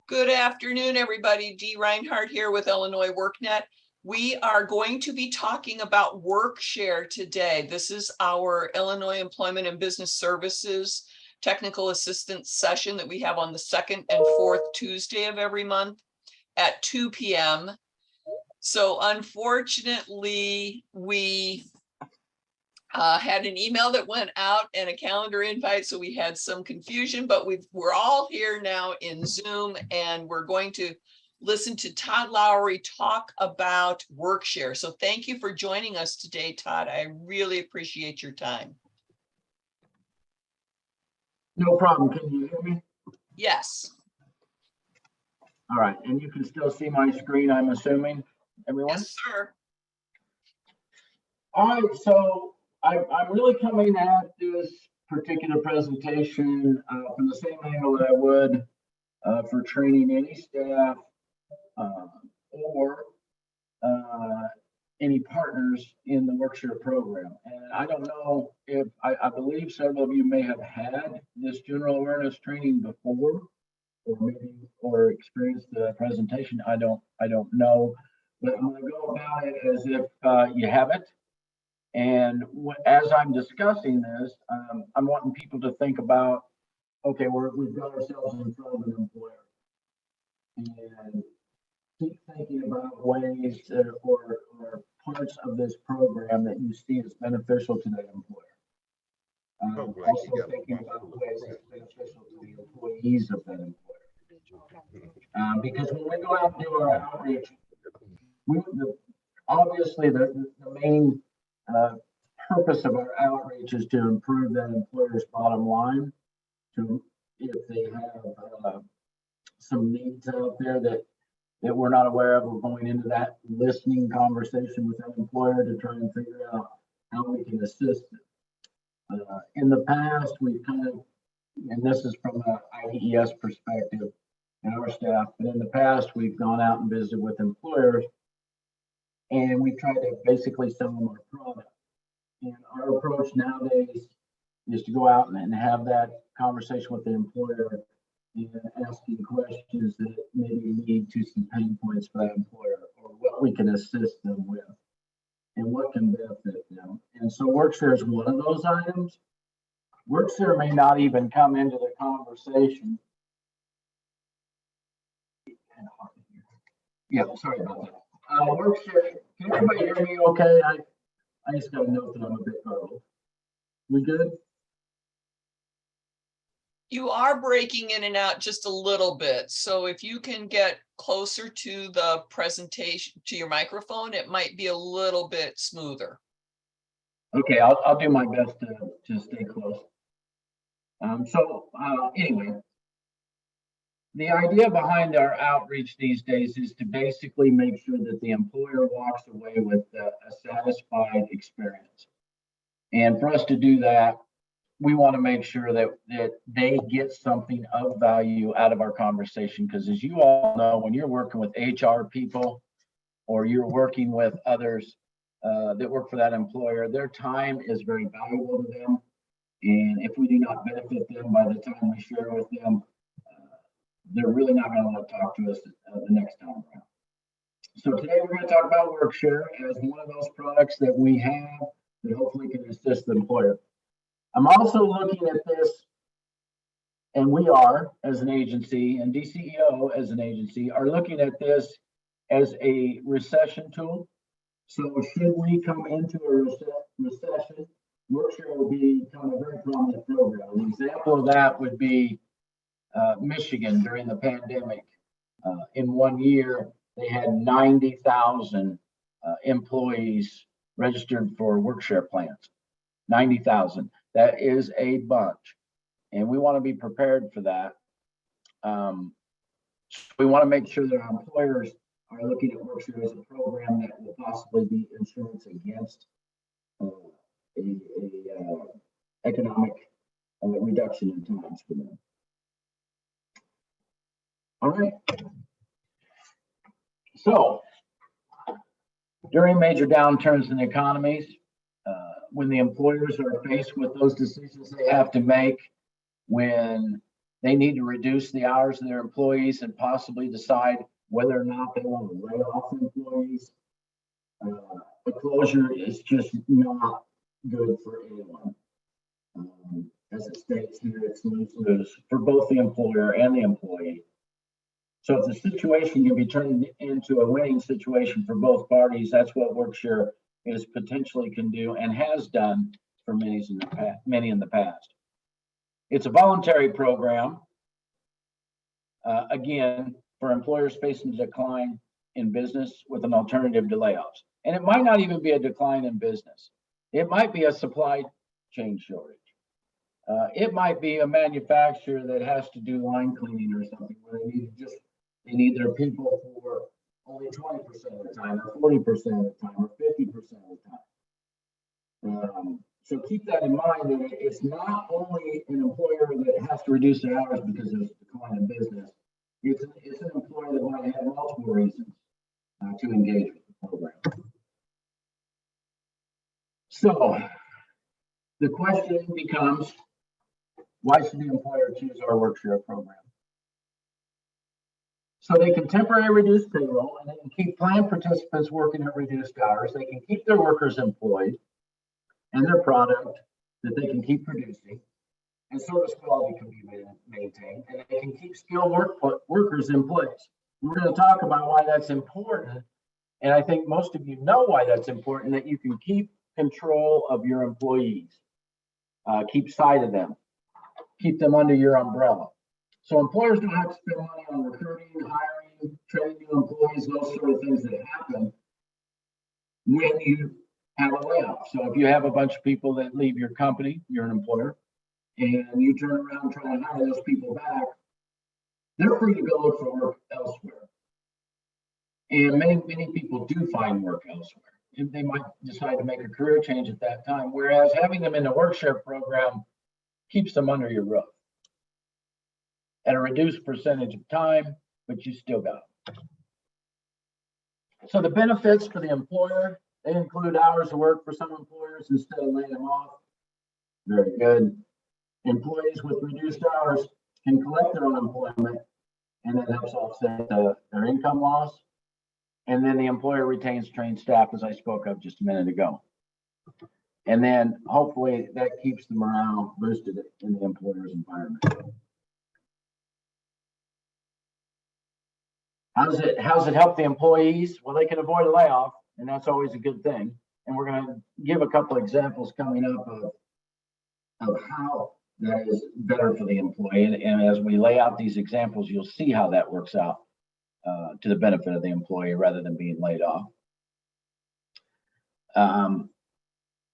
Good afternoon, everybody. Dee Reinhardt here with Illinois WorkNet. We are going to be talking about Workshare today. This is our Illinois Employment and Business Services Technical Assistance session that we have on the second and fourth Tuesday of every month at 2 p.m. So unfortunately, we had an email that went out and a calendar invite, so we had some confusion, but we're all here now in Zoom, and we're going to listen to Todd Lowry talk about Workshare. So thank you for joining us today, Todd. I really appreciate your time. No problem. Can you hear me? Yes. All right. And you can still see my screen, I'm assuming, everyone? Yes, sir. All right. So I'm really coming at this particular presentation from the same angle that I would for training any staff or any partners in the Workshare program. And I don't know if I believe several of you may have had this general awareness training before, or experienced the presentation. I don't know, but I'm going to go about it as if you haven't. And as I'm discussing this, I'm wanting people to think about, okay, we've got ourselves in front of an employer, and keep thinking about ways or parts of this program that you see as beneficial to that employer. Also thinking about ways that's beneficial to the employees of that employer. Because when we go out and do our outreach, obviously the main purpose of our outreach is to improve that employer's bottom line. If they have some needs out there that we're not aware of, we're going into that listening conversation with that employer to try and figure out how we can assist them. In the past, we've kind of, and this is from an IEBS perspective and our staff, but in the past, we've gone out and visited with employers, and we tried to basically sell them our product. And our approach nowadays is to go out and have that conversation with the employer and asking questions that maybe lead to some pain points for that employer, or what we can assist them with and what can benefit them. And so Workshare is one of those items. Workshare may not even come into the conversation. Yeah, sorry about that. Workshare, can everybody hear me okay? I just got to note that I'm a bit garbled. We good? You are breaking in and out just a little bit. So if you can get closer to the presentation, to your microphone, it might be a little bit smoother. Okay, I'll do my best to stay close. Anyway, the idea behind our outreach these days is to basically make sure that the employer walks away with a satisfied experience. And for us to do that, we want to make sure that they get something of value out of our conversation, because as you all know, when you're working with HR people or you're working with others that work for that employer, their time is very valuable to them. And if we do not benefit them by the time we share with them, they're really not going to want to talk to us the next time around. So today we're going to talk about Workshare as one of those products that we have that hopefully can assist the employer. I'm also looking at this, and we are, as an agency, and DCEO as an agency, are looking at this as a recession tool. So should we come into a recession, Workshare will become a very prominent program. An example of that would be Michigan during the pandemic. In 1 year, they had 90,000 employees registered for Workshare plans. 90,000. That is a bunch, and we want to be prepared for that. We want to make sure that our employers are looking at Workshare as a program that will possibly be insurance against economic reduction in times for them. All right. So during major downturns in economies, when the employers are faced with those decisions they have to make, when They need to reduce the hours of their employees and possibly decide whether or not they want to lay off employees. A closure is just not good for anyone. As it states here, it's lose-lose for both the employer and the employee. So if the situation can be turned into a winning situation for both parties, that's what Workshare is potentially can do and has done for many in the past. It's a voluntary program, again, for employers facing a decline in business with an alternative to layoffs. And it might not even be a decline in business. It might be a supply chain shortage. It might be a manufacturer that has to do line cleaning or something where they need their people for only 20% of the time, or 40% of the time, or 50% of the time. So keep that in mind that it's not only an employer that has to reduce their hours because there's a decline in business. It's an employer that might have multiple reasons to engage with the program. So the question becomes, why should the employer choose our Workshare program? So they can temporarily reduce payroll and they can keep plan participants working at reduced hours. They can keep their workers employed and their product that they can keep producing, and service quality can be maintained, and they can keep skilled workers in place. We're going to talk about why that's important, and I think most of you know why that's important, that you can keep control of your employees, keep sight of them, keep them under your umbrella. So employers don't have to spend money on recruiting, hiring, training new employees, those sort of things that happen when you have a layoff. So if you have a bunch of people that leave your company, you're an employer, and you turn around trying to hire those people back, they're free to go look for work elsewhere. And many people do find work elsewhere. And they might decide to make a career change at that time, whereas having them in the Workshare program keeps them under your roof at a reduced percentage of time, but you still got them. So the benefits for the employer, they include hours of work for some employers instead of laying them off. Very good. Employees with reduced hours can collect their unemployment, and that helps offset their income loss. And then the employer retains trained staff, as I spoke of just a minute ago. And then hopefully that keeps the morale boosted in the employer's environment. How's it help the employees? Well, they can avoid a layoff, and that's always a good thing. And we're going to give a couple examples coming up of how that is better for the employee. And as we lay out these examples, you'll see how that works out to the benefit of the employee rather than being laid off.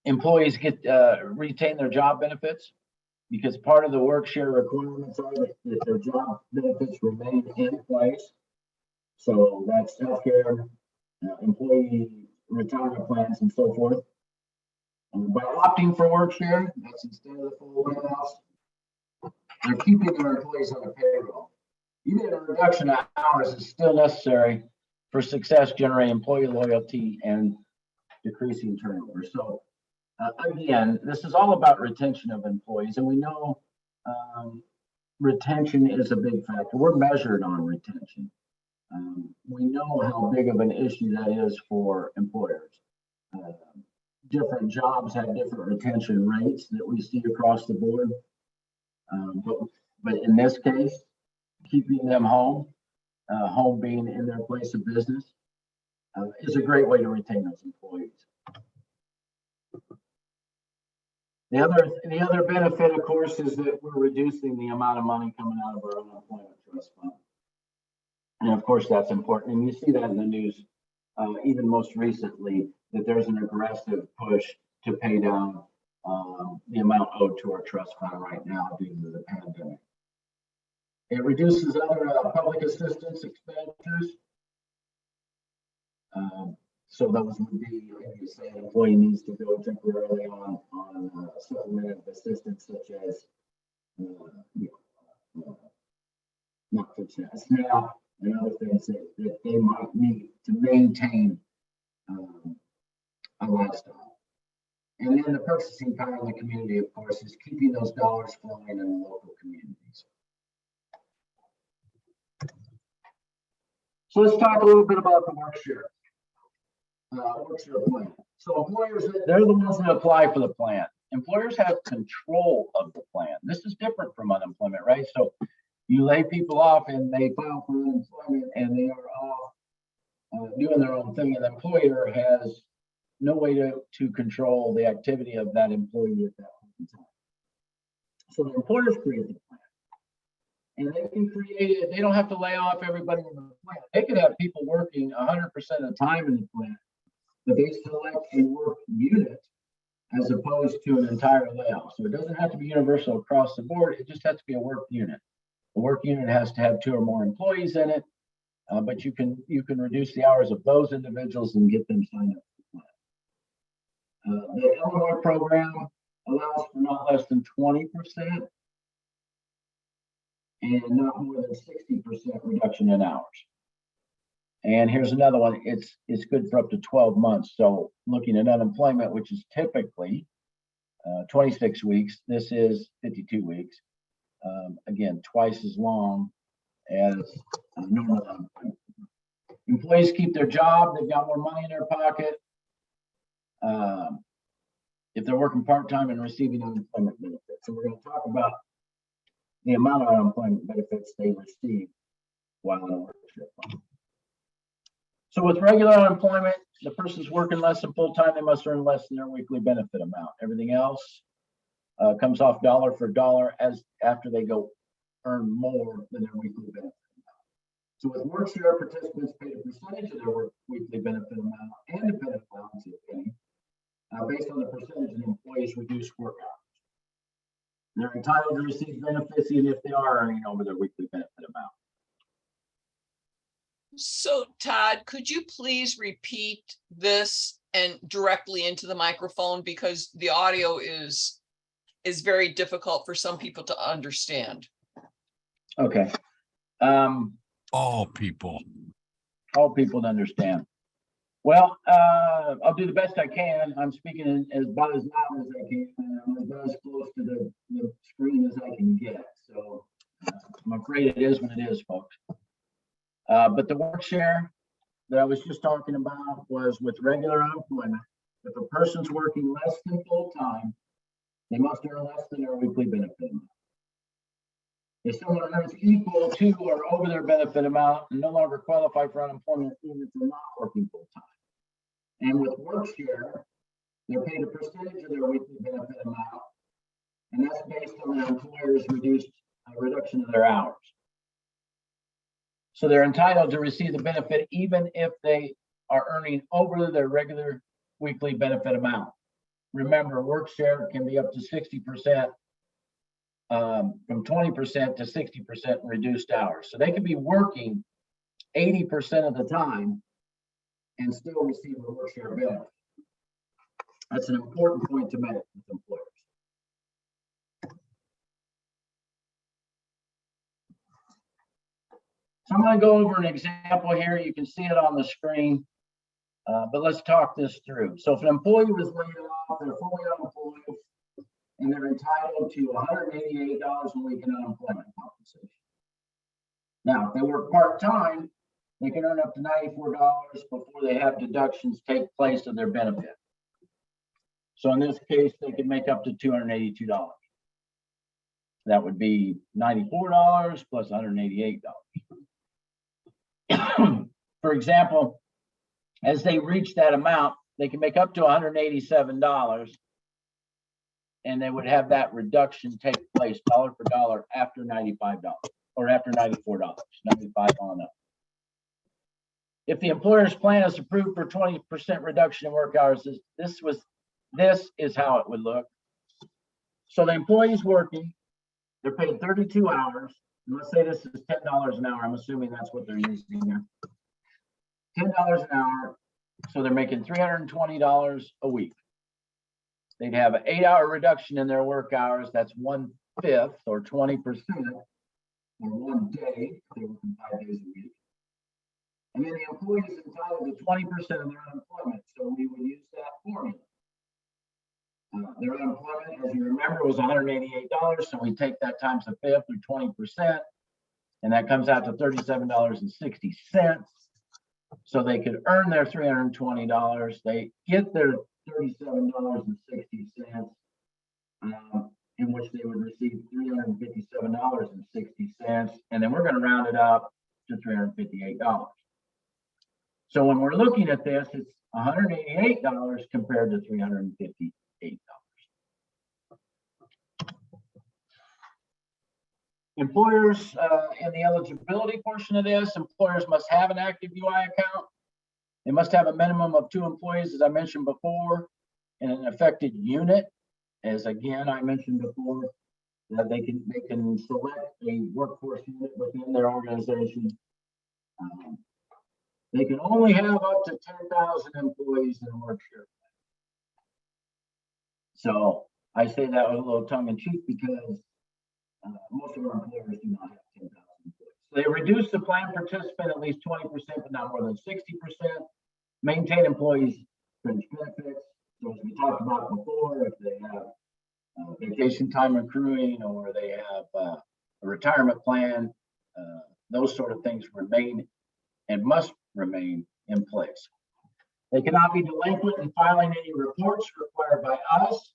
Employees get retain their job benefits because part of the Workshare requirements are that their job benefits remain in place. So that's healthcare, employee retirement plans, and so forth. And by opting for Workshare, that's instead of the full layoffs, they're keeping their employees on the payroll. Even a reduction of hours is still necessary for success, generating employee loyalty and decreasing turnover. So again, this is all about retention of employees, and we know retention is a big factor. We're measured on retention. We know how big of an issue that is for employers. Different jobs have different retention rates that we see across the board. But in this case, keeping them home, home being in their place of business, is a great way to retain those employees. The other benefit, of course, is that we're reducing the amount of money coming out of our unemployment trust fund. And of course, that's important. And you see that in the news, even most recently, that there's an aggressive push to pay down the amount owed to our trust fund right now due to the pandemic. It reduces other public assistance expenditures. So those would be, if you say an employee needs to go temporarily on supplemental assistance, such as not for SNAP and other things that they might need to maintain a lifestyle. And then the purchasing power of the community, of course, is keeping those dollars flowing in the local communities. So let's talk a little bit about the Workshare plan. So employers, they're the ones that apply for the plan. Employers have control of the plan. This is different from unemployment, right? So you lay people off and they file for unemployment and they are off doing their own thing, and the employer has no way to control the activity of that employee at that point in time. So the employers create the plan. And they can create it, they don't have to lay off everybody in the plant. They could have people working 100% of the time in the plant, but they select a work unit as opposed to an entire layoff. So it doesn't have to be universal across the board, it just has to be a work unit. The work unit has to have 2 or more employees in it, but you can reduce the hours of those individuals and get them signed up for the plan. The Illinois program allows for not less than 20% and not more than 60% reduction in hours. And here's another one, it's good for up to 12 months. So looking at unemployment, which is typically 26 weeks, this is 52 weeks. Again, twice as long as normal unemployment. Employees keep their job, they've got more money in their pocket. If they're working part-time and receiving unemployment benefits. So we're going to talk about the amount of unemployment benefits they receive while in a Workshare plan. So with regular unemployment, the person's working less than full-time, they must earn less than their weekly benefit amount. Everything else comes off dollar for dollar as after they go earn more than their weekly benefit amount. So with Workshare, participants pay a percentage of their weekly benefit amount and dependent allowance, if any, based on the percentage of employees' reduced work hours. They're entitled to receive benefits even if they are earning over their weekly benefit amount. So Todd, could you please repeat this and directly into the microphone, because the audio is very difficult for some people to understand. Okay. All people. All people to understand. Well, I'll do the best I can. I'm speaking about as loud as I can, and I'm about as close to the screen as I can get. So I'm afraid it is what it is, folks. But the Workshare that I was just talking about was with regular unemployment. If a person's working less than full time, they must earn less than their weekly benefit amount. If someone earns equal to or over their benefit amount and no longer qualify for unemployment, even if they're not working full time. And with Workshare, they're paid a percentage of their weekly benefit amount, and that's based on the employer's reduction of their hours. So they're entitled to receive the benefit even if they are earning over their regular weekly benefit amount. Remember, Workshare can be up to 60%, from 20% to 60% reduced hours. So they could be working 80% of the time and still receive a Workshare benefit. That's an important point to make with employers. So I'm going to go over an example here. You can see it on the screen, but let's talk this through. So if an employee was laid off, they're fully unemployed, and they're entitled to $188 a week in unemployment compensation. Now, if they work part-time, they can earn up to $94 before they have deductions take place of their benefit. So in this case, they can make up to $282. That would be $94 plus $188. For example, as they reach that amount, they can make up to $187, and they would have that reduction take place dollar for dollar after $95 or after $94, 95 on up. If the employer's plan is approved for 20% reduction in work hours, this is how it would look. So the employee's working, they're paid 32 hours. And let's say this is $10 an hour. I'm assuming that's what they're using here. $10 an hour. So they're making $320 a week. They'd have an 8-hour reduction in their work hours. That's 1/5 or 20% or 1 day. They're working 5 days a week. And then the employee is entitled to 20% of their unemployment. So we would use that formula. Their unemployment, as you remember, was $188. So we take that times 1/5 or 20%. And that comes out to $37.60. So they could earn their $320. They get their $37.60, in which they would receive $357.60. And then we're going to round it up to $358. So when we're looking at this, it's $188 compared to $358. Employers, in the eligibility portion of this, employers must have an active UI account. They must have a minimum of 2 employees, as I mentioned before, in an affected unit. As again, I mentioned before, that they can select a workforce unit within their organization. They can only have up to 10,000 employees in a Workshare. So I say that with a little tongue in cheek because most of our employers do not have 10,000 employees. So they reduce the plan participant at least 20%, but not more than 60%. Maintain employees' fringe benefits. So as we talked about before, if they have vacation time accruing or they have a retirement plan, those sort of things remain and must remain in place. They cannot be delinquent in filing any reports required by us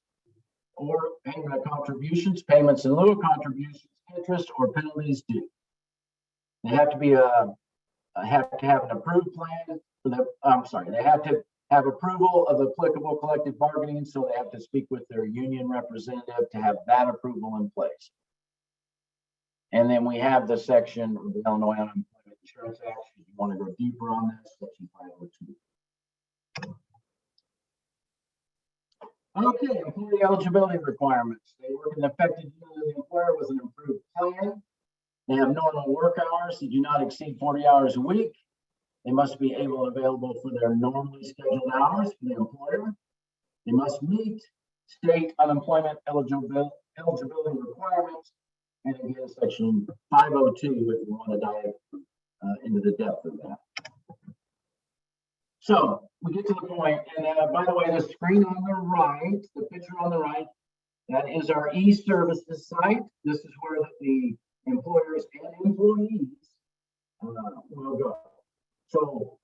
or payment of contributions, payments in lieu of contributions, interest, or penalties due. They have to be have an approved plan for the. They have to have approval of applicable collective bargaining, so they have to speak with their union representative to have that approval in place. And then we have the section of the Illinois Unemployment Insurance Act. If you want to go deeper on this, section 502. Okay, employee eligibility requirements. They work in the affected unit of the employer with an improved plan. They have normal work hours that do not exceed 40 hours a week. They must be able and available for their normally scheduled hours for the employer. They must meet state unemployment eligibility requirements. And again, section 502 if you want to dive into the depth of that. So we get to the point, and by the way, the screen on the right, the picture on the right, that is our e-services site. This is where the employers and employees will go. So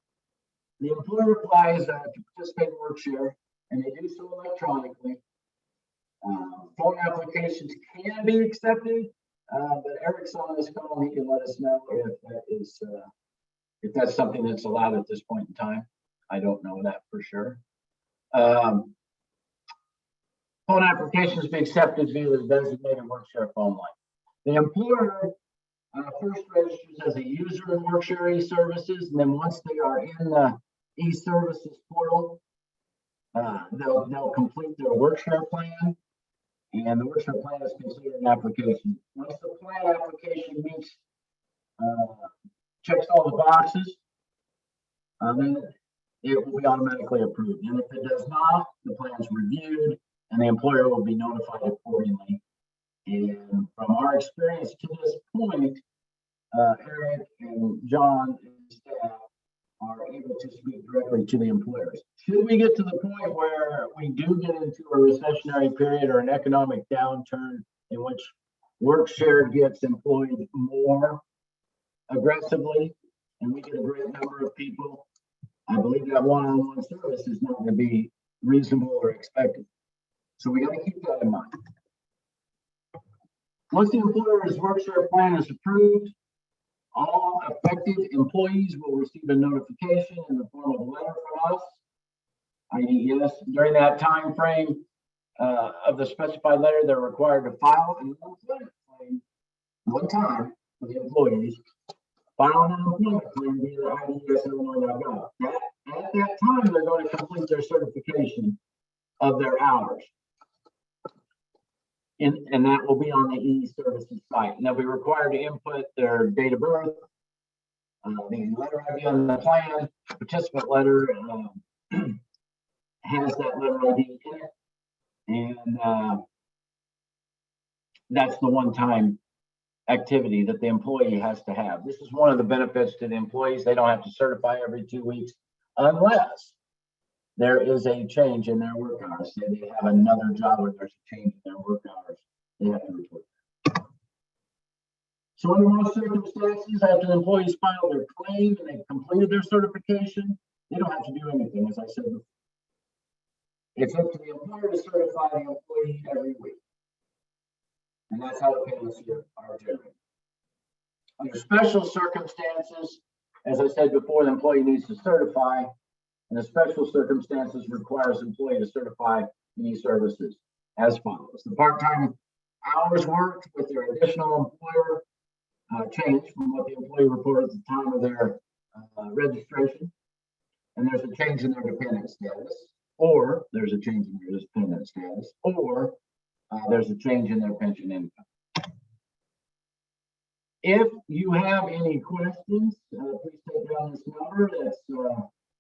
the employer applies to participate in Workshare, and they do so electronically. Phone applications can be accepted, but Eric's on this call. He can let us know if that's something that's allowed at this point in time. I don't know that for sure. Phone applications be accepted via the designated Workshare phone line. The employer first registers as a user in Workshare e-services, and then once they are in the e-services portal, they'll complete their Workshare plan, and the Workshare plan is considered an application. Once the plan application meets, checks all the boxes, then it will be automatically approved. And if it does not, the plan is reviewed and the employer will be notified accordingly. And from our experience to this point, Eric and John and staff are able to speak directly to the employers. Should we get to the point where we do get into a recessionary period or an economic downturn in which Workshare gets employed more aggressively, and we get a great number of people, I believe that one-on-one service is not going to be reasonable or expected. So we got to keep that in mind. Once the employer's Workshare plan is approved, all affected employees will receive a notification in the form of a letter from us, IEBS. During that time frame of the specified letter, they're required to file an unemployment claim one time for the employees. File an unemployment claim via IEBS.Illinois.gov. At that time, they're going to complete their certification of their hours. And that will be on the e-services site. And they'll be required to input their date of birth, the letter ID on the plan, participant letter has that letter ID in it. And that's the one-time activity that the employee has to have. This is one of the benefits to the employees. They don't have to certify every 2 weeks unless there is a change in their work hours. Say they have another job or there's a change in their work hours, they have to report. So under most circumstances, after employees file their claim and they've completed their certification, they don't have to do anything, as I said before. It's up to the employer to certify the employee every week. And that's how the payments here are generated. Under special circumstances, as I said before, the employee needs to certify, and the special circumstances requires the employee to certify any services as follows. The part-time hours worked with their additional employer change from what the employee reported at the time of their registration, and there's a change in their dependent status, or there's a change in their dependent status, or there's a change in their pension income. If you have any questions, please take down this number that's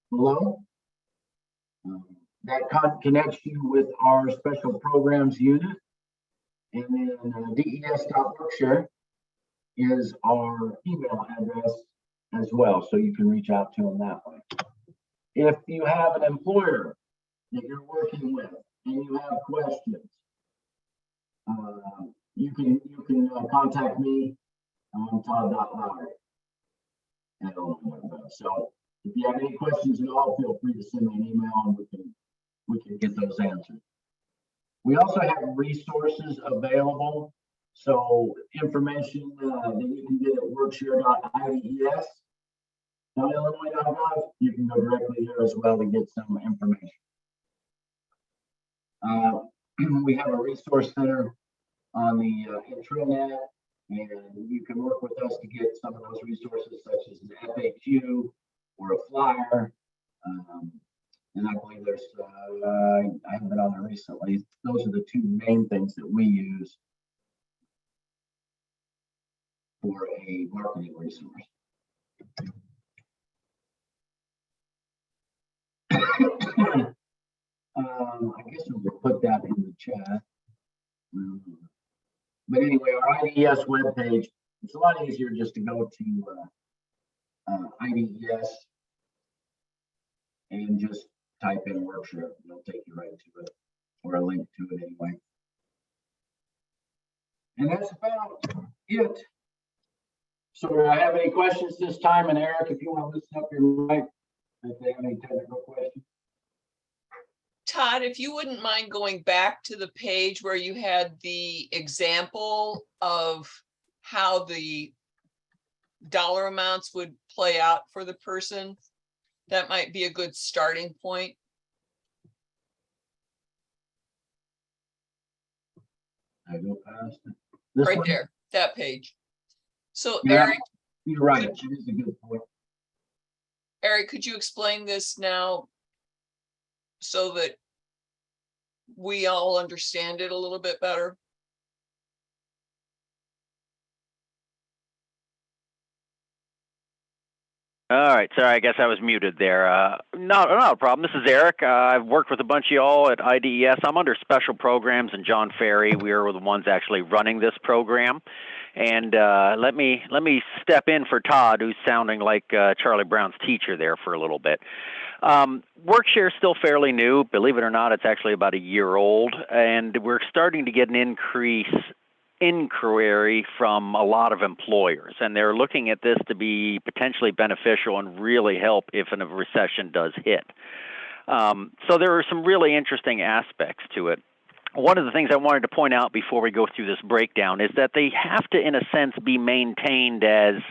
below. That connects you with our special programs unit. And then des.workshare is our email address as well, so you can reach out to them that way. If you have an employer that you're working with and you have questions, you can contact me on Todd.Lowry. So if you have any questions at all, feel free to send me an email and we can get those answered. We also have resources available. So information that you can get at workshare.IEBS.Illinois.gov. You can go directly there as well to get some information. We have a resource center on the intranet, and you can work with us to get some of those resources, such as an FAQ or a flyer. And I believe there's, I haven't been on there recently. Those are the two main things that we use for a marketing resource. I guess we'll put that in the chat. But anyway, our IDES webpage, it's a lot easier just to go to IDES and just type in Workshare. It'll take you right to it, or a link to it anyway. And that's about it. So do I have any questions this time? And Eric, if you want to listen up your mic, if they have any technical questions. Todd, if you wouldn't mind going back to the page where you had the example of how the dollar amounts would play out for the person, that might be a good starting point. I go past it. This Right one? there, that page. So Yeah, Eric, you're right. It is a good point. Eric, could you explain this now so that we all understand it a little bit better? All right, sorry, I guess I was muted there. Not a problem. This is Eric. I've worked with a bunch of y'all at IDES. I'm under special programs, and John Ferry, we are the ones actually running this program. And let me step in for Todd, who's sounding like Charlie Brown's teacher there for a little bit. Workshare is still fairly new. Believe it or not, it's actually about a year old, and we're starting to get an inquiry from a lot of employers, and they're looking at this to be potentially beneficial and really help if a recession does hit. So there are some really interesting aspects to it. One of the things I wanted to point out before we go through this breakdown is that they have to, in a sense, be maintained as,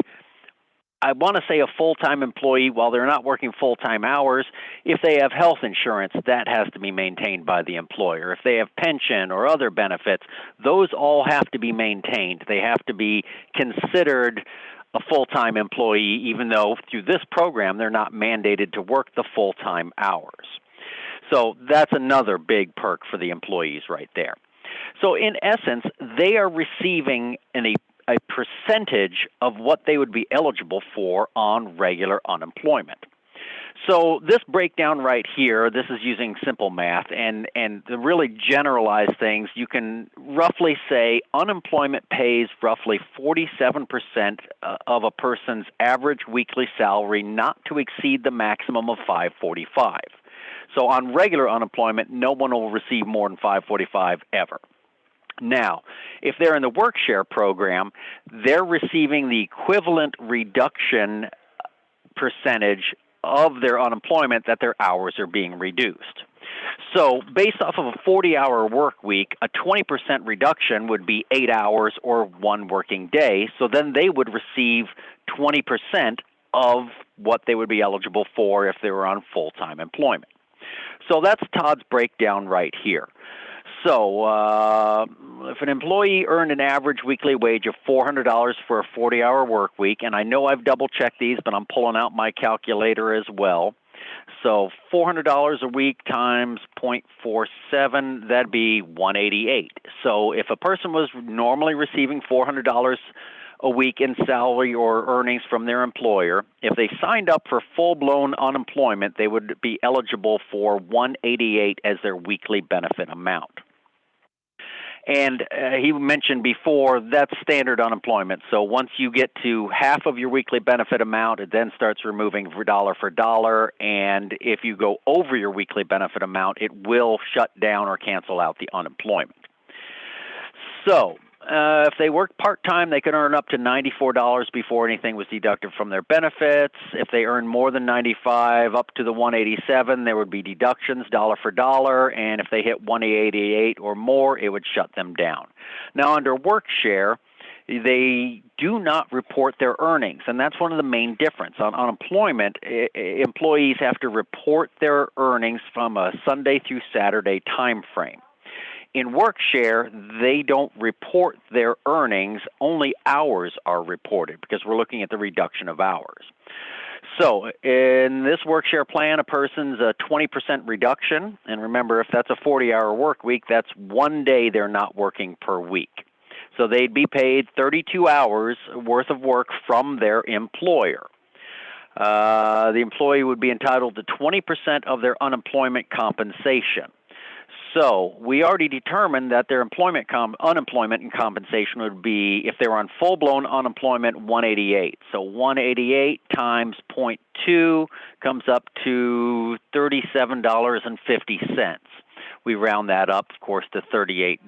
I want to say, a full-time employee while they're not working full-time hours. If they have health insurance, that has to be maintained by the employer. If they have pension or other benefits, those all have to be maintained. They have to be considered a full-time employee, even though through this program they're not mandated to work the full-time hours. So that's another big perk for the employees right there. So in essence, they are receiving a percentage of what they would be eligible for on regular unemployment. So this breakdown right here, this is using simple math, and the really generalized things, you can roughly say unemployment pays roughly 47% of a person's average weekly salary, not to exceed the maximum of $545. So on regular unemployment, no one will receive more than $545 ever. Now, if they're in the Workshare program, they're receiving the equivalent reduction percentage of their unemployment that their hours are being reduced. So based off of a 40-hour work week, a 20% reduction would be 8 hours or 1 working day. So then they would receive 20% of what they would be eligible for if they were on full-time employment. So that's Todd's breakdown right here. So if an employee earned an average weekly wage of $400 for a 40-hour work week, and I know I've double-checked these, but I'm pulling out my calculator as well. So $400 a week times 0.47, that'd be $188. So if a person was normally receiving $400 a week in salary or earnings from their employer, if they signed up for full-blown unemployment, they would be eligible for $188 as their weekly benefit amount. And he mentioned before, that's standard unemployment. So once you get to half of your weekly benefit amount, it then starts removing for dollar. And if you go over your weekly benefit amount, it will shut down or cancel out the unemployment. So if they work part-time, they can earn up to $94 before anything was deducted from their benefits. If they earn more than $95, up to the $187, there would be deductions dollar for dollar. And if they hit $188 or more, it would shut them down. Now, under Workshare, they do not report their earnings, and that's one of the main differences. On unemployment, employees have to report their earnings from a Sunday through Saturday time frame. In Workshare, they don't report their earnings, only hours are reported because we're looking at the reduction of hours. So in this Workshare plan, a person's a 20% reduction, and remember, if that's a 40-hour work week, that's 1 day they're not working per week. So they'd be paid 32 hours worth of work from their employer. The employee would be entitled to 20% of their unemployment compensation. So we already determined that their unemployment and compensation would be, if they were on full-blown unemployment, $188. So $188 times 0.2 comes up to $37.50. We round that up, of course, to $38.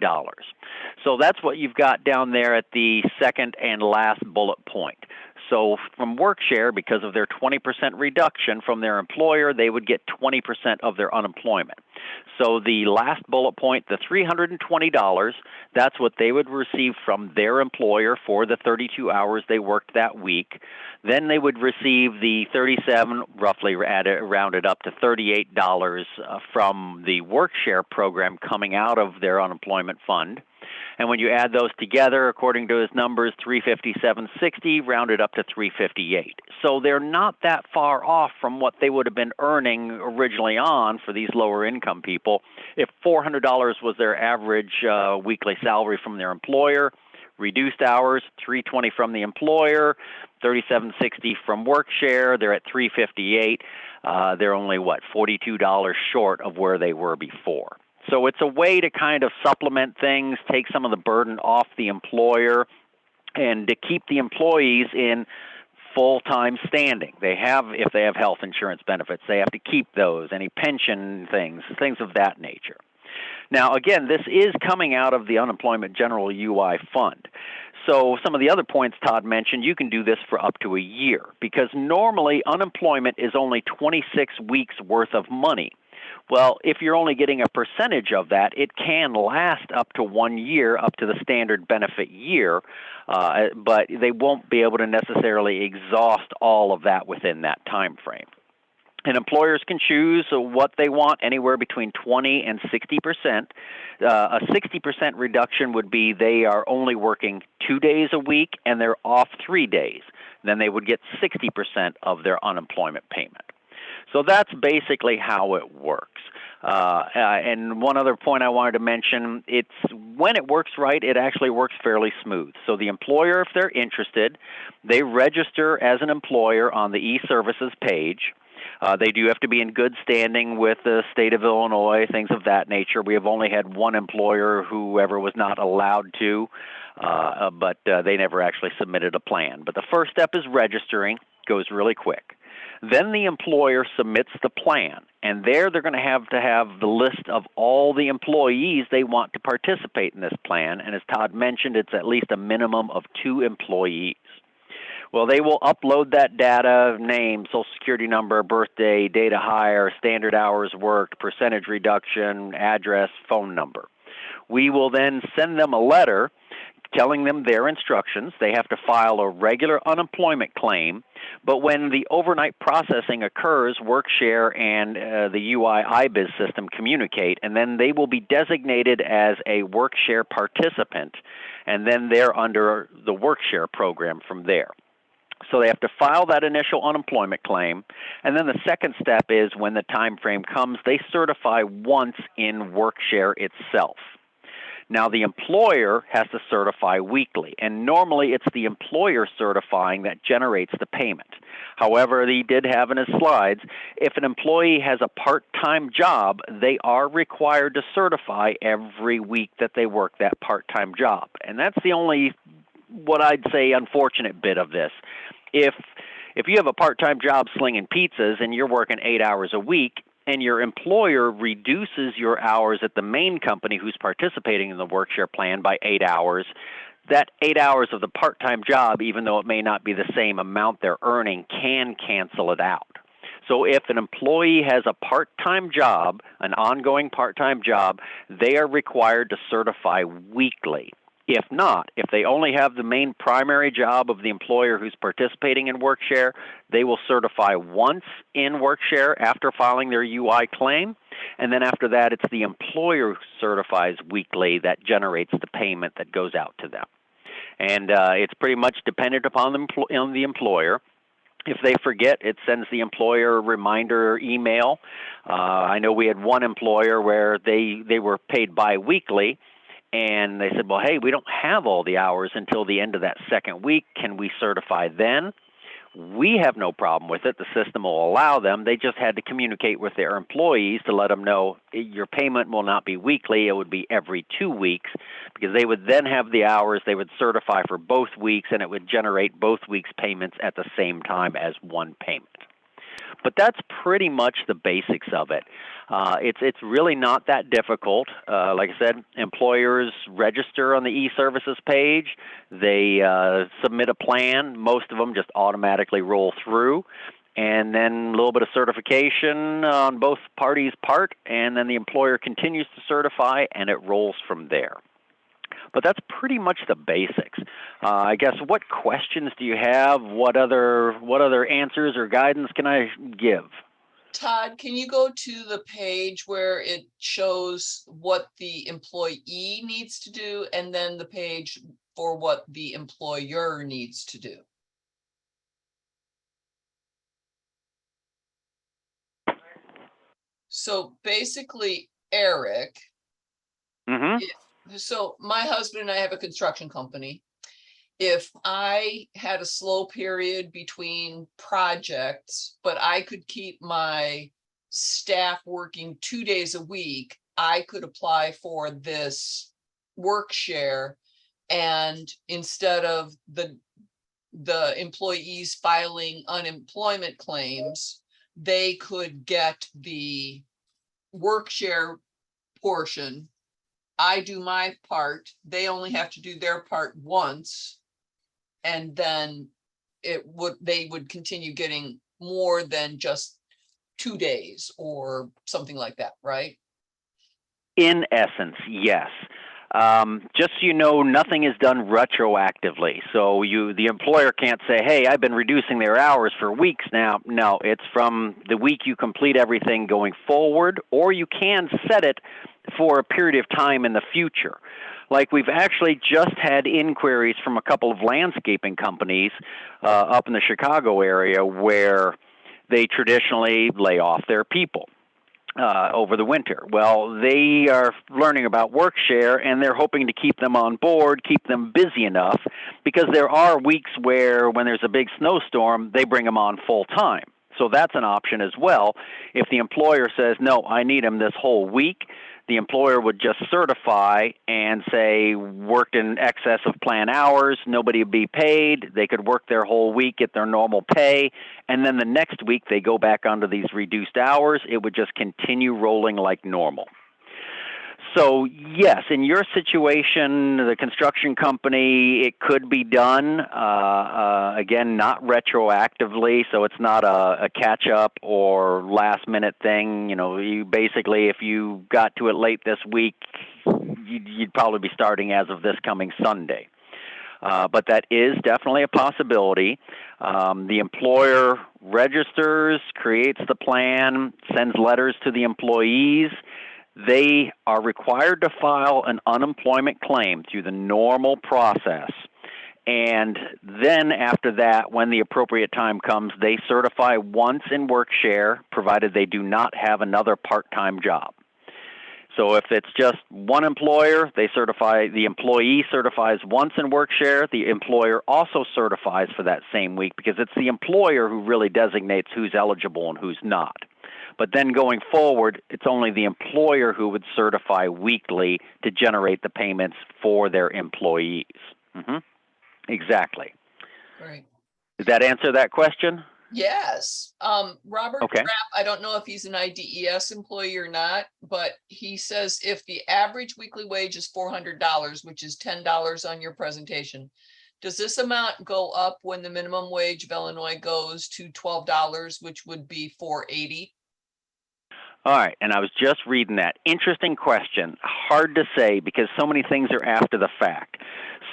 So that's what you've got down there at the second and last bullet point. So from Workshare, because of their 20% reduction from their employer, they would get 20% of their unemployment. So the last bullet point, the $320, that's what they would receive from their employer for the 32 hours they worked that week. Then they would receive the $37, roughly rounded up to $38 from the Workshare program coming out of their unemployment fund. And when you add those together, according to his numbers, $357.60 rounded up to $358. So they're not that far off from what they would have been earning originally on for these lower income people. If $400 was their average weekly salary from their employer, reduced hours, $320 from the employer, $37.60 from Workshare, they're at $358. They're only, $42 short of where they were before. So it's a way to kind of supplement things, take some of the burden off the employer, and to keep the employees in full-time standing. If they have health insurance benefits, they have to keep those, any pension things of that nature. Now, again, this is coming out of the Unemployment General UI Fund. So some of the other points Todd mentioned, you can do this for up to a year, because normally unemployment is only 26 weeks worth of money. Well, if you're only getting a percentage of that, it can last up to 1 year, up to the standard benefit year, but they won't be able to necessarily exhaust all of that within that time frame. And employers can choose what they want, anywhere between 20 and 60%. A 60% reduction would be they are only working 2 days a week and they're off 3 days. Then they would get 60% of their unemployment payment. So that's basically how it works. And one other point I wanted to mention, when it works right, it actually works fairly smooth. So the employer, if they're interested, they register as an employer on the e-services page. They do have to be in good standing with the state of Illinois, things of that nature. We have only had one employer who ever was not allowed to, but they never actually submitted a plan. But the first step is registering, goes really quick. Then the employer submits the plan, and there they're going to have the list of all the employees they want to participate in this plan, and as Todd mentioned, it's at least a minimum of 2 employees. Well, they will upload that data, name, social security number, birthday, date of hire, standard hours worked, percentage reduction, address, phone number. We will then send them a letter telling them their instructions. They have to file a regular unemployment claim, but when the overnight processing occurs, Workshare and the UI IEBS system communicate, and then they will be designated as a Workshare participant, and then they're under the Workshare program from there. So they have to file that initial unemployment claim, and then the second step is when the time frame comes, they certify once in Workshare itself. Now, the employer has to certify weekly, and normally it's the employer certifying that generates the payment. However, he did have in his slides, if an employee has a part-time job, they are required to certify every week that they work that part-time job. And that's the only, what I'd say, unfortunate bit of this. If you have a part-time job slinging pizzas and you're working 8 hours a week, and your employer reduces your hours at the main company who's participating in the Workshare plan by 8 hours, that 8 hours of the part-time job, even though it may not be the same amount they're earning, can cancel it out. So if an employee has a part-time job, an ongoing part-time job, they are required to certify weekly. If not, if they only have the main primary job of the employer who's participating in Workshare, they will certify once in Workshare after filing their UI claim, and then after that it's the employer who certifies weekly that generates the payment that goes out to them. And it's pretty much dependent upon the employer. If they forget, it sends the employer a reminder email. I know we had one employer where they were paid biweekly, and they said, well, hey, we don't have all the hours until the end of that second week. Can we certify then? We have no problem with it. The system will allow them. They just had to communicate with their employees to let them know your payment will not be weekly. It would be every 2 weeks, because they would then have the hours. They would certify for both weeks, and it would generate both weeks' payments at the same time as one payment. But that's pretty much the basics of it. It's really not that difficult. Like I said, employers register on the e-services page. They submit a plan. Most of them just automatically roll through. And then a little bit of certification on both parties' part, and then the employer continues to certify, and it rolls from there. But that's pretty much the basics. I guess, what questions do you have? What other answers or guidance can I give? Todd, can you go to the page where it shows what the employee needs to do, and then the page for what the employer needs to do? So basically, Eric, so my husband and I have a construction company. If I had a slow period between projects, but I could keep my staff working 2 days a week, I could apply for this Workshare, and instead of the employees filing unemployment claims, they could get the Workshare portion. I do my part, they only have to do their part once, and then they would continue getting more than just 2 days or something like that, right? In essence, yes. Just so you know, nothing is done retroactively. So the employer can't say, hey, I've been reducing their hours for weeks now. No, it's from the week you complete everything going forward, or you can set it for a period of time in the future. Like, we've actually just had inquiries from a couple of landscaping companies up in the Chicago area where they traditionally lay off their people over the winter. Well, they are learning about Workshare, and they're hoping to keep them on board, keep them busy enough, because there are weeks where, when there's a big snowstorm, they bring them on full time. So that's an option as well. If the employer says, no, I need them this whole week, the employer would just certify and say worked in excess of plan hours, nobody would be paid, they could work their whole week, get their normal pay, and then the next week they go back onto these reduced hours. It would just continue rolling like normal. So yes, in your situation, the construction company, it could be done, again, not retroactively, so it's not a catch-up or last-minute thing. You know, you basically, if you got to it late this week, you'd probably be starting as of this coming Sunday. But that is definitely a possibility. The employer registers, creates the plan, sends letters to the employees. They are required to file an unemployment claim through the normal process. And then after that, when the appropriate time comes, they certify once in Workshare, provided they do not have another part-time job. So if it's just one employer, they certify, the employee certifies once in Workshare. The employer also certifies for that same week, because it's the employer who really designates who's eligible and who's not. But then going forward, it's only the employer who would certify weekly to generate the payments for their employees. Exactly. Great. Did that answer that question? Yes. Robert Okay. Krapp, I don't know if he's an IDES employee or not, but he says if the average weekly wage is $400, which is $10 on your presentation, does this amount go up when the minimum wage of Illinois goes to $12, which would be $480? All right, and I was just reading that. Interesting question. Hard to say because so many things are after the fact.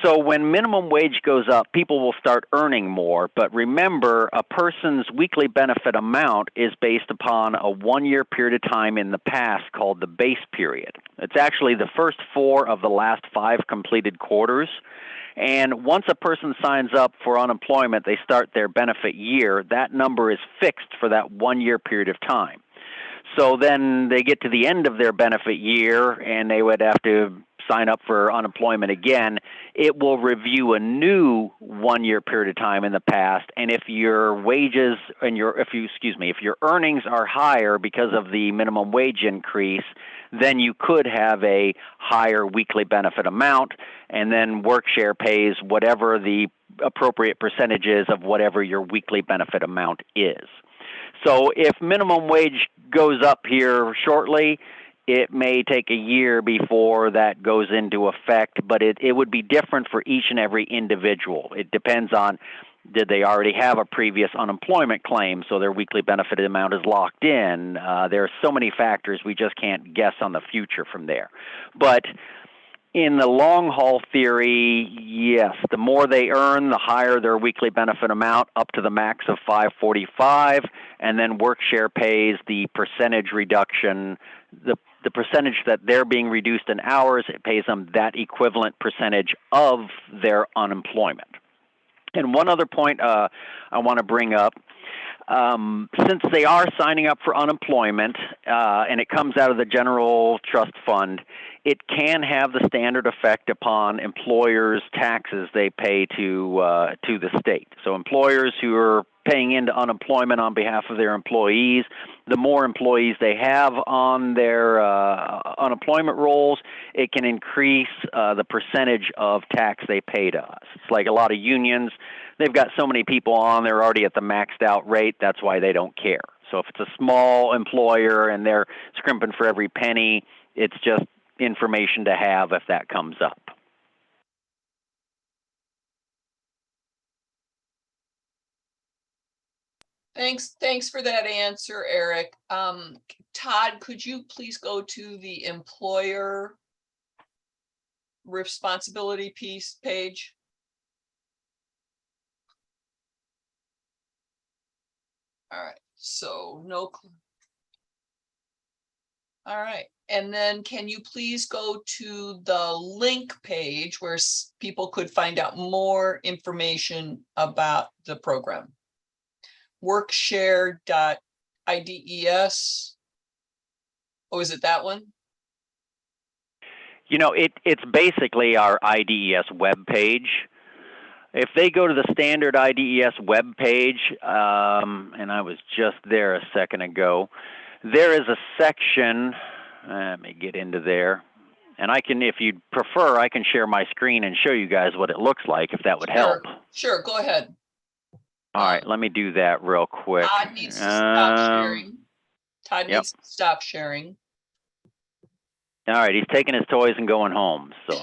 So when minimum wage goes up, people will start earning more. But remember, a person's weekly benefit amount is based upon a one-year period of time in the past called the base period. It's actually the first 4 of the last 5 completed quarters. And once a person signs up for unemployment, they start their benefit year. That number is fixed for that one-year period of time. So then they get to the end of their benefit year and they would have to sign up for unemployment again. It will review a new one-year period of time in the past, and if your wages and if your earnings are higher because of the minimum wage increase, then you could have a higher weekly benefit amount, and then Workshare pays whatever the appropriate percentage is of whatever your weekly benefit amount is. So if minimum wage goes up here shortly, it may take a year before that goes into effect, but it would be different for each and every individual. It depends on, did they already have a previous unemployment claim so their weekly benefit amount is locked in? There are so many factors, we just can't guess on the future from there. But in the long haul theory, yes, the more they earn, the higher their weekly benefit amount, up to the max of $545, and then Workshare pays the percentage reduction, the percentage that they're being reduced in hours, it pays them that equivalent percentage of their unemployment. And one other point I want to bring up, since they are signing up for unemployment and it comes out of the general trust fund, it can have the standard effect upon employers' taxes they pay to the state. So employers who are paying into unemployment on behalf of their employees, the more employees they have on their unemployment rolls, it can increase the percentage of tax they pay to us. It's like a lot of unions, they've got so many people on, they're already at the maxed out rate, that's why they don't care. So if it's a small employer and they're scrimping for every penny, it's just information to have if that comes up. Thanks for that answer, Eric. Todd, could you please go to the employer responsibility page? All right, so no. All right, and then can you please go to the link page where people could find out more information about the program? Workshare.ides. Oh, is it that one? You know, it's basically our IDES web page. If they go to the standard IDES web page, and I was just there a second ago, there is a section, Let me get into there. And I can, if you'd prefer, I can share my screen and show you guys what it looks like, if that would help. Sure, go ahead. All right, let me do that real quick. Todd needs to stop sharing. Todd Yep. needs to stop sharing. All right, he's taking his toys and going home, so.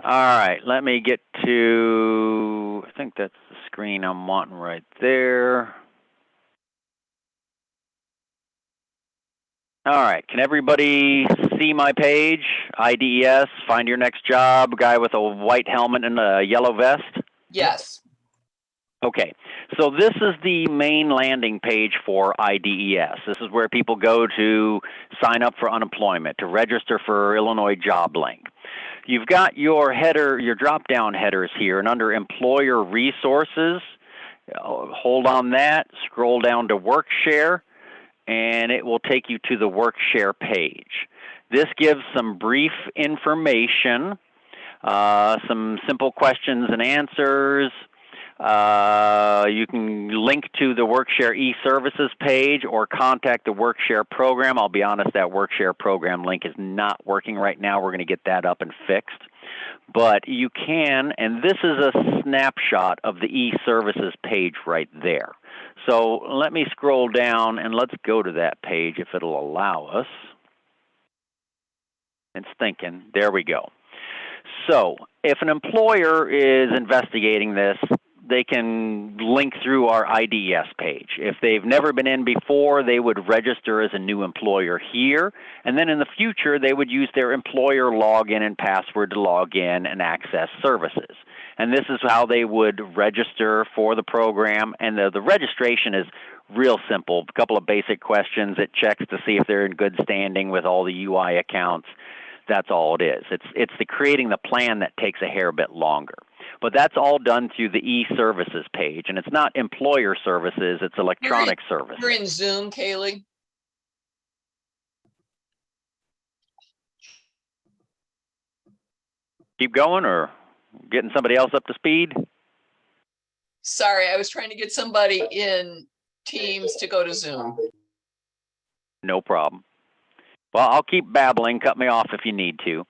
All right, let me get to, I think that's the screen I'm wanting right there. All right, can everybody see my page? IDES, find your next job, guy with a white helmet and a yellow vest? Yes. Okay, so this is the main landing page for IDES. This is where people go to sign up for unemployment, to register for Illinois Job Link. You've got your header, your drop-down headers here, and under Employer Resources, hold on that, scroll down to Workshare, and it will take you to the Workshare page. This gives some brief information, some simple questions and answers. You can link to the Workshare e-services page or contact the Workshare program. I'll be honest, that Workshare program link is not working right now. We're going to get that up and fixed. But you can, and this is a snapshot of the e-services page right there. So let me scroll down and let's go to that page if it'll allow us. It's thinking. There we go. So if an employer is investigating this, they can link through our IDES page. If they've never been in before, they would register as a new employer here, and then in the future, they would use their employer login and password to log in and access services. And this is how they would register for the program, and the registration is real simple. A couple of basic questions. It checks to see if they're in good standing with all the UI accounts. That's all it is. It's the creating the plan that takes a hair bit longer. But that's all done through the e-services page, and it's not employer services, it's electronic services. You're in Zoom, Kaylee. Keep going or getting somebody else up to speed? Sorry, I was trying to get somebody in Teams to go to Zoom. No problem. Well, I'll keep babbling. Cut me off if you need to.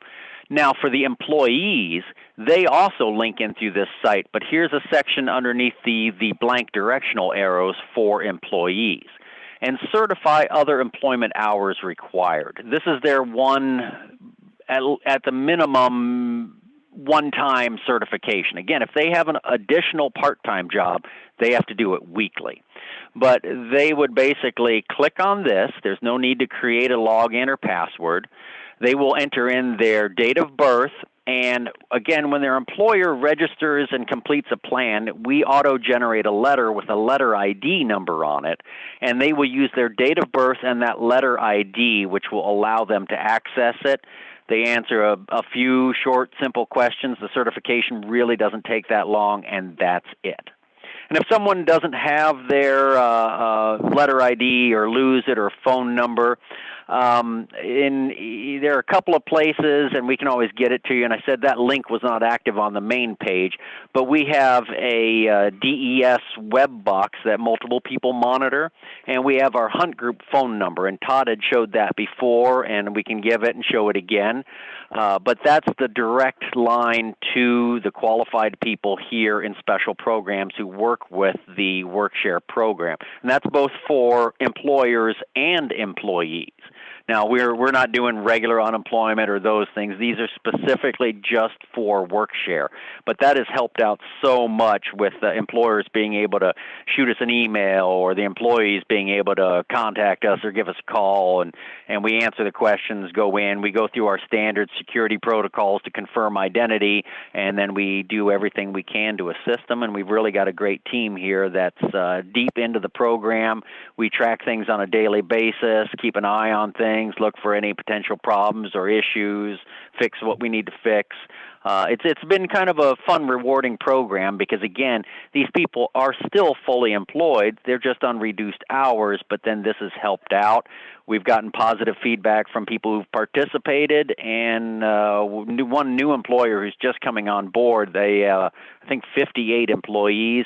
Now, for the employees, they also link in through this site, but here's a section underneath the blank directional arrows for employees. And certify other employment hours required. This is their one, at the minimum, one-time certification. Again, if they have an additional part-time job, they have to do it weekly. But they would basically click on this. There's no need to create a login or password. They will enter in their date of birth, and again, when their employer registers and completes a plan, we auto-generate a letter with a letter ID number on it, and they will use their date of birth and that letter ID, which will allow them to access it. They answer a few short, simple questions. The certification really doesn't take that long, and that's it. And if someone doesn't have their letter ID or lose it or phone number, there are a couple of places, and we can always get it to you. And I said that link was not active on the main page, but we have a DES web box that multiple people monitor, and we have our Hunt Group phone number. And Todd had showed that before, and we can give it and show it again. But that's the direct line to the qualified people here in special programs who work with the Workshare program. And that's both for employers and employees. Now, we're not doing regular unemployment or those things. These are specifically just for Workshare. But that has helped out so much with the employers being able to shoot us an email or the employees being able to contact us or give us a call, and we answer the questions, go in. We go through our standard security protocols to confirm identity, and then we do everything we can to assist them. And we've really got a great team here that's deep into the program. We track things on a daily basis, keep an eye on things, look for any potential problems or issues, fix what we need to fix. It's been kind of a fun, rewarding program because, again, these people are still fully employed. They're just on reduced hours, but then this has helped out. We've gotten positive feedback from people who've participated, and one new employer who's just coming on board, they, I think 58 employees.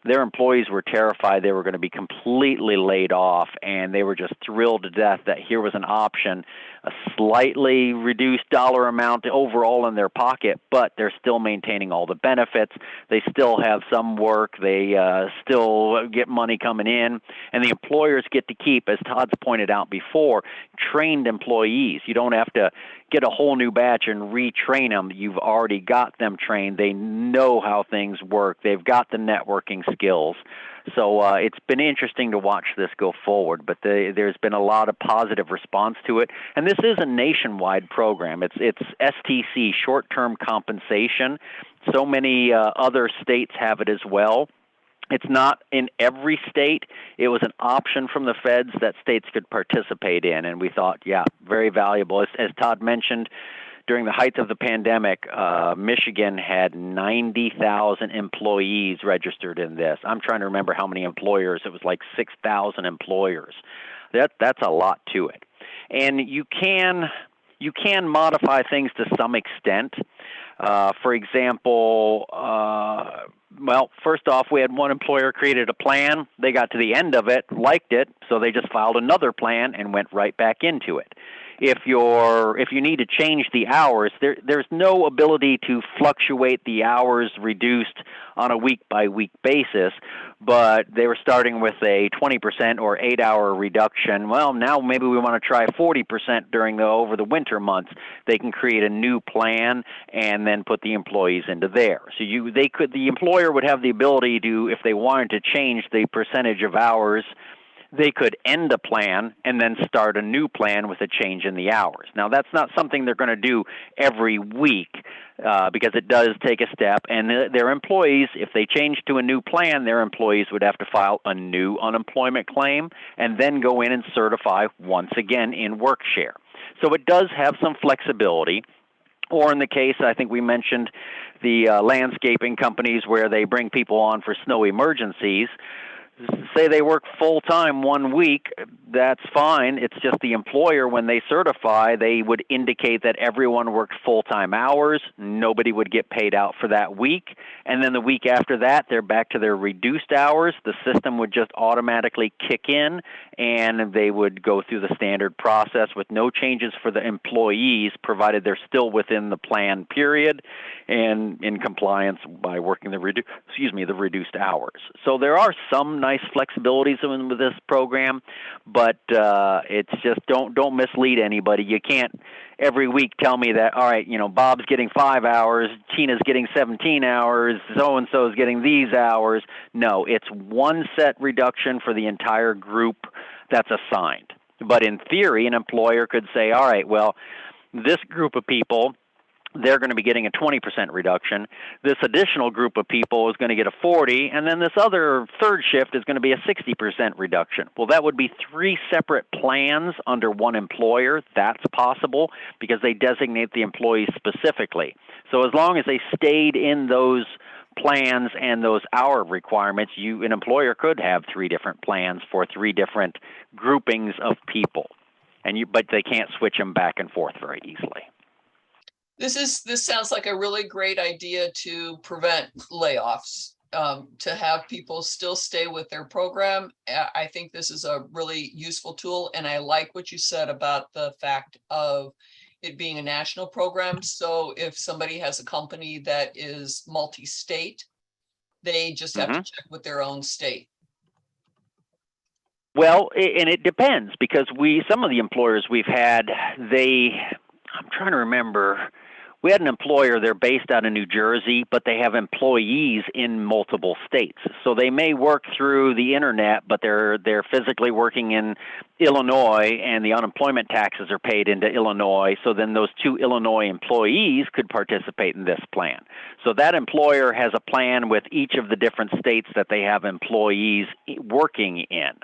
their employees were terrified they were going to be completely laid off, and they were just thrilled to death that here was an option, a slightly reduced dollar amount overall in their pocket, but they're still maintaining all the benefits. They still have some work. They still get money coming in, and the employers get to keep, as Todd's pointed out before, trained employees. You don't have to get a whole new batch and retrain them. You've already got them trained. They know how things work. They've got the networking skills. So it's been interesting to watch this go forward, but there's been a lot of positive response to it. And this is a nationwide program. It's STC, short-term compensation. So many other states have it as well. It's not in every state. It was an option from the feds that states could participate in, and we thought, yeah, very valuable. As Todd mentioned, during the height of the pandemic, Michigan had 90,000 employees registered in this. I'm trying to remember how many employers. It was like 6,000 employers. That's a lot to it. And you can modify things to some extent. For example, well, first off, we had one employer created a plan. They got to the end of it, liked it, so they just filed another plan and went right back into it. If you need to change the hours, there's no ability to fluctuate the hours reduced on a week-by-week basis, but they were starting with a 20% or 8-hour reduction. Well, now maybe we want to try 40% over the winter months. They can create a new plan and then put the employees into there. So the employer would have the ability to, if they wanted to change the percentage of hours, they could end a plan and then start a new plan with a change in the hours. Now, that's not something they're going to do every week because it does take a step. And their employees, if they change to a new plan, their employees would have to file a new unemployment claim and then go in and certify once again in Workshare. So it does have some flexibility. Or in the case, I think we mentioned the landscaping companies where they bring people on for snow emergencies. Say they work full-time 1 week, that's fine. It's just the employer, when they certify, they would indicate that everyone worked full-time hours. Nobody would get paid out for that week. And then the week after that, they're back to their reduced hours. The system would just automatically kick in, and they would go through the standard process with no changes for the employees, provided they're still within the plan period and in compliance by working the reduced hours. So there are some nice flexibilities with this program, but it's just don't mislead anybody. You can't every week tell me that, all right, Bob's getting 5 hours, Tina's getting 17 hours, so-and-so is getting these hours. No, it's one set reduction for the entire group that's assigned. But in theory, an employer could say, all right, well, this group of people, they're going to be getting a 20% reduction. This additional group of people is going to get a 40%, and then this other third shift is going to be a 60% reduction. Well, that would be 3 separate plans under one employer. That's possible because they designate the employees specifically. So as long as they stayed in those plans and those hour requirements, an employer could have 3 different plans for 3 different groupings of people, but they can't switch them back and forth very easily. This sounds like a really great idea to prevent layoffs, to have people still stay with their program. I think this is a really useful tool, and I like what you said about the fact of it being a national program. So if somebody has a company that is multi-state, they just have to check with their own state. Well, and it depends, because some of the employers we've had, I'm trying to remember. We had an employer, they're based out of New Jersey, but they have employees in multiple states. So they may work through the internet, but they're physically working in Illinois, and the unemployment taxes are paid into Illinois. So then those 2 Illinois employees could participate in this plan. So that employer has a plan with each of the different states that they have employees working in.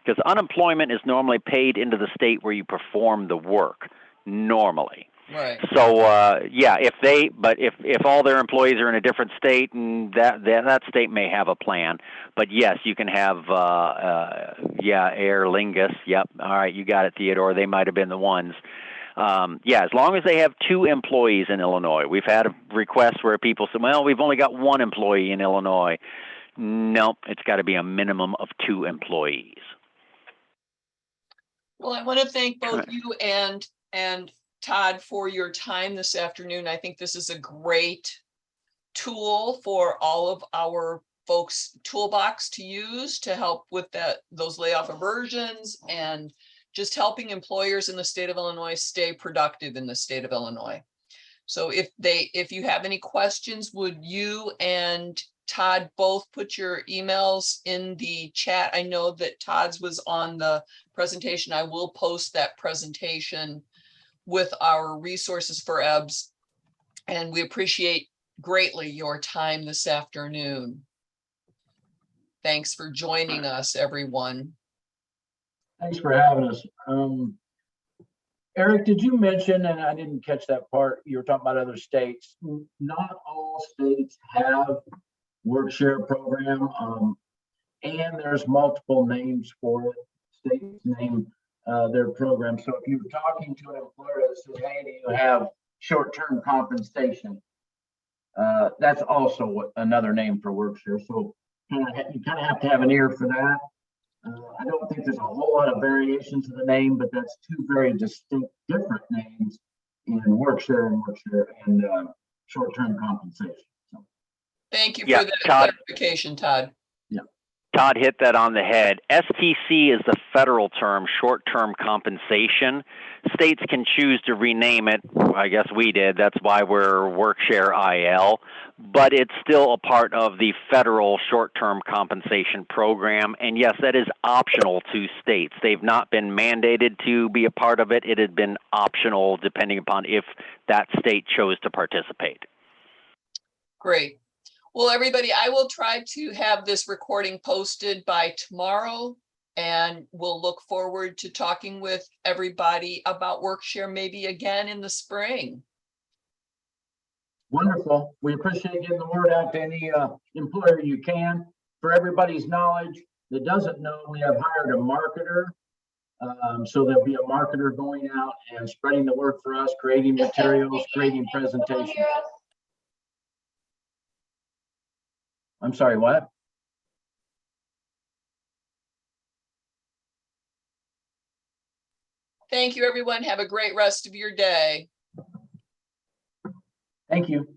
Because unemployment is normally paid into the state where you perform the work, normally. Right. So if all their employees are in a different state, and that state may have a plan, but yes, you can have Aer Lingus. Yep. All right, you got it, Theodore. They might have been the ones. As long as they have 2 employees in Illinois. We've had requests where people say, well, we've only got 1 employee in Illinois. Nope, it's got to be a minimum of 2 employees. Well, I want to thank both Okay. you and Todd for your time this afternoon. I think this is a great tool for all of our folks' toolbox to use to help with those layoff aversions and just helping employers in the state of Illinois stay productive in the state of Illinois. So if you have any questions, would you and Todd both put your emails in the chat? I know that Todd's was on the presentation. I will post that presentation with our resources for EBS. And we appreciate greatly your time this afternoon. Thanks for joining us, everyone. Thanks for having us. Eric, did you mention, and I didn't catch that part, you were talking about other states. Not all states have Workshare program, and there's multiple names for it. States name their program. So if you're talking to an employer that says, hey, do you have short-term compensation? That's also another name for Workshare. So you kind of have to have an ear for that. I don't think there's a whole lot of variations of the name, but that's 2 very distinct different names in Workshare and short-term compensation. So, Thank you Yeah, for that Todd. clarification, Todd. Todd hit that on the head. STC is the federal term, short-term compensation. States can choose to rename it. I guess we did. That's why we're Workshare IL. But it's still a part of the federal short-term compensation program. And yes, that is optional to states. They've not been mandated to be a part of it. It had been optional depending upon if that state chose to participate. Great. Well, everybody, I will try to have this recording posted by tomorrow, and we'll look forward to talking with everybody about Workshare maybe again in the spring. wonderful. We appreciate getting the word out to any employer you can. For everybody's knowledge that doesn't know, we have hired a marketer. So there'll be a marketer going out and spreading the word for us, creating materials, creating presentations. I'm sorry, what? Thank you, everyone. Have a great rest of your day. Thank you.